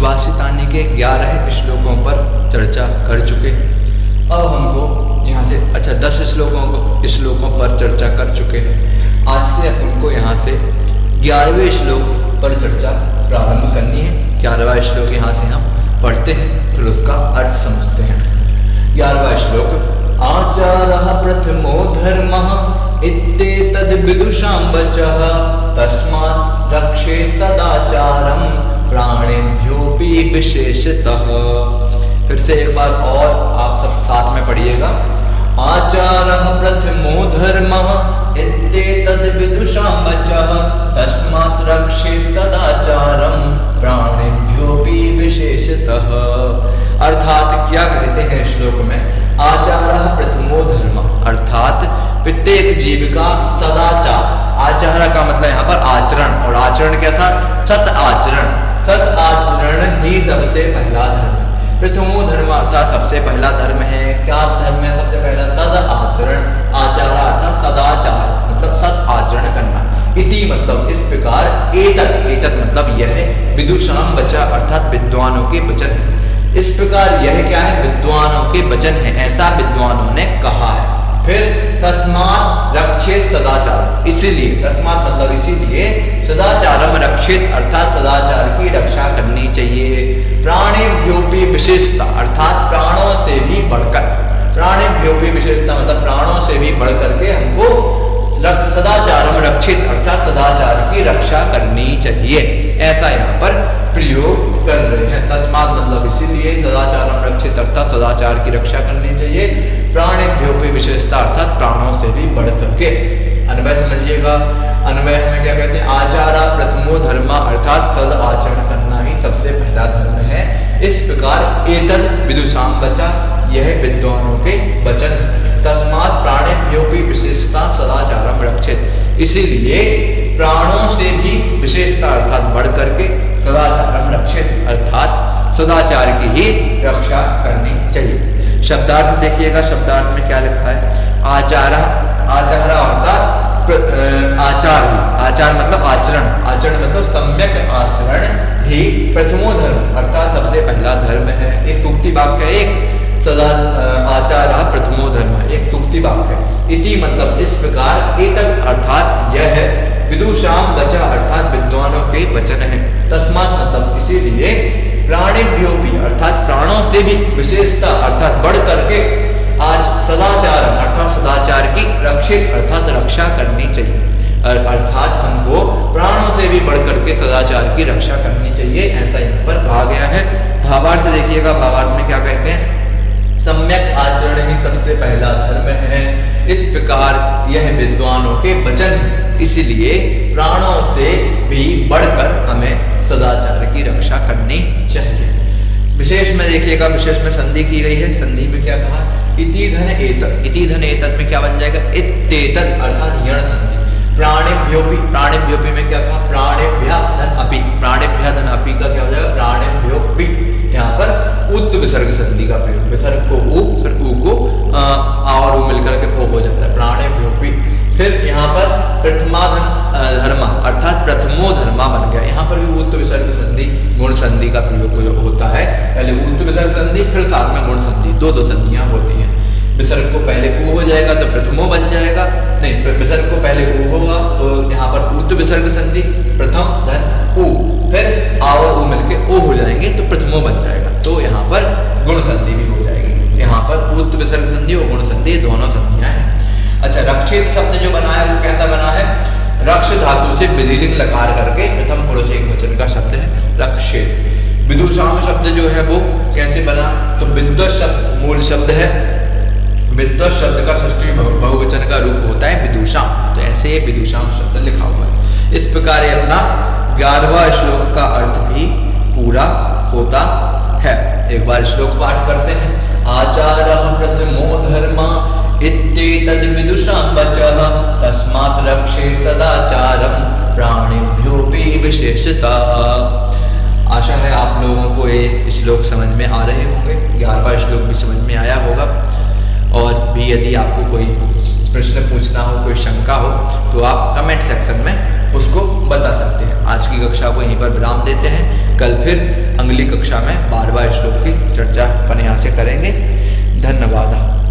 सुभाषितानी के 11 श्लोकों पर चर्चा कर चुके हैं। अब हमको यहाँ से 10 श्लोकों पर चर्चा कर चुके हैं। आज से अपन को यहाँ से 11वें श्लोक पर चर्चा प्रारंभ करनी है। 11वां श्लोक यहाँ से हम पढ़ते हैं, फिर उसका अर्थ समझते हैं। 11वां श्लोक, आचारः प्रथमो धर्मः इत्येतद् विदुषां वचः तस्मात् रक्षे सदाचारं प्राणिभ्योऽपि विशेषतः। फिर से एक बार और आप सब साथ में पढ़िएगा। आचारः प्रथमो धर्मः इत्येतद् विदुषां वचः तस्मात् रक्षे सदाचारं प्राणिभ्योऽपि विशेषतः। अर्थात क्या कहते हैं श्लोक में, आचारः प्रथमो धर्म, अर्थात प्रत्येक जीव का सदाचार। आचार का मतलब यहाँ पर आचरण, और आचरण कैसा, सत आचरण। सत आचरण ही सबसे पहला धर्म है। प्रथमो धर्म अर्थात सबसे पहला धर्म है। क्या धर्म है सबसे पहला? सद आचरण। आचार अर्थात सदाचार, मतलब सत आचरण करना। इति मतलब इस प्रकार, एतत्, एतत् मतलब यह है, विदुषां वचः अर्थात विद्वानों के वचन है। इस प्रकार यह क्या है? विद्वानों के वचन है, ऐसा विद्वानों ने कहा है। फिर तस्मात् रक्षेत सदाचार, इसीलिए, तस्मात् मतलब इसीलिए, सदाचारम रक्षेत अर्थात सदाचार की रक्षा करनी चाहिए। प्राणिभ्योऽपि विशेषता अर्थात प्राणों से भी बढ़कर, प्राणिभ्योऽपि विशेषता मतलब प्राणों से भी बढ़कर के हमको सदाचारम रक्षित अर्थात सदाचार की रक्षा करनी चाहिए, ऐसा यहाँ पर प्रयोग कर रहे हैं। तस्मात् मतलब इसीलिए, सदाचारम रक्षित अर्थात सदाचार की रक्षा करनी चाहिए। प्राणिभ्योऽपि विशेषता अर्थात प्राणों से भी बढ़ करके। अन्वय समझिएगा। अन्वय हमें क्या कहते हैं? आचारा प्रथमो धर्म अर्थात सद आचरण करना ही सबसे पहला धर्म है। इस प्रकार एतद् विदुषां वचः, यह विद्वानों के वचन है। तस्मात् प्राणिभ्योऽपि विशेषता सदाचारम रक्षित, इसीलिए प्राणों से भी विशेषता अर्थात बढ़ करके सदाचारम रक्षित अर्थात सदाचार की ही रक्षा करनी चाहिए। शब्दार्थ देखिएगा, शब्दार्थ में क्या लिखा है? आचार, आचार अर्थात आचार, आचार मतलब आचरण, आचरण मतलब सम्यक आचरण ही प्रथमो धर्म अर्थात सबसे पहला धर्म है। ये सूक्ति वाक्य है एक, सदा आचार प्रथमो धर्म, एक सूक्ति वाक्य है। इति मतलब इस प्रकार, एतद् अर्थात यह है, विदुषां वचः अर्थात विद्वानों के वचन है। तस्मात् मतलब इसीलिए, प्राणिभ्योऽपि अर्थात प्राणों से भी विशेषता अर्थात बढ़ करके आज सदाचार अर्थात सदाचार की रक्षित अर्थात रक्षा करनी चाहिए। अर्थात हमको प्राणों से भी बढ़ करके सदाचार की रक्षा करनी चाहिए, ऐसा यहाँ पर कहा गया है। भावार्थ देखिएगा, भावार्थ में क्या कहते हैं? सम्यक आचरण ही सबसे पहला धर्म है। इस प्रकार यह विद्वानों के वचन है, इसलिए प्राणों से भी बढ़कर हमें सदाचार की रक्षा करनी चाहिए। विशेष में देखिएगा, विशेष में संधि की गई है। संधि में क्या कहा? इति धन एतत्, इति धन एतत् में क्या बन जाएगा? इत्येतत् अर्थात यण संधि। प्राणिभ्योऽपि, प्राणिभ्योऽपि में क्या कहा? प्राणिभ्यः धन अपि, प्राणिभ्यः धन अपि का क्या हो जाएगा? प्राणिभ्योऽपि। यहाँ पर उत विसर्ग संधि का प्रयोग, विसर्ग को उ, फिर उ को आ और उ मिलकर के ओ हो जाता है, प्राणिभ्योऽपि। फिर यहाँ पर प्रथमा धर्म अर्थात प्रथमो धर्मा बन गया। यहाँ पर भी उत विसर्ग संधि गुण संधि का प्रयोग होता है। पहले उत विसर्ग संधि, फिर साथ में गुण संधि, दो संधियां होती हैं। विसर्ग को पहले उ हो जाएगा तो प्रथमो बन जाएगा, नहीं, विसर्ग को पहले उ होगा तो यहाँ पर उत विसर्ग संधि, प्रथम धन उ, फिर आ और उ मिलके ओ हो जाएंगे तो प्रथमो बन जाएगा, तो यहाँ पर गुण संधि भी हो जाएगी। यहाँ पर उत विसर्ग संधि और गुण संधि दोनों संधियां हैं। अच्छा, रक्षित शब्द जो बना है वो कैसा बना है? रक्ष धातु से विधिलिंग लकार करके प्रथम पुरुष एक वचन का शब्द है रक्षित। विदुषां शब्द जो है वो कैसे बना? तो विद्वत शब्द मूल शब्द है। विद्वत शब्द का षष्ठी बहुवचन का रूप होता है विदुषां, तो ऐसे विदुषां शब्द लिखा हुआ है। इस प्रकार अपना 11वां श्लोक का अर्थ भी पूरा होता है। एक बार श्लोक पाठ करते हैं। आचारः प्रथमो धर्मः इत्येतद् विदुषां वचः तस्मात् रक्षे सदाचारं प्राणिभ्योऽपि विशेषतः। आशा है आप लोगों को ये श्लोक समझ में आ रहे होंगे, 11वां श्लोक भी समझ में आया होगा। और भी यदि आपको कोई प्रश्न पूछना हो, कोई शंका हो, तो आप कमेंट सेक्शन में उसको बता सकते हैं। आज की कक्षा को यहीं पर विराम देते हैं। कल फिर अगली कक्षा में 12वां श्लोक की चर्चा अपन यहाँ से करेंगे। धन्यवाद।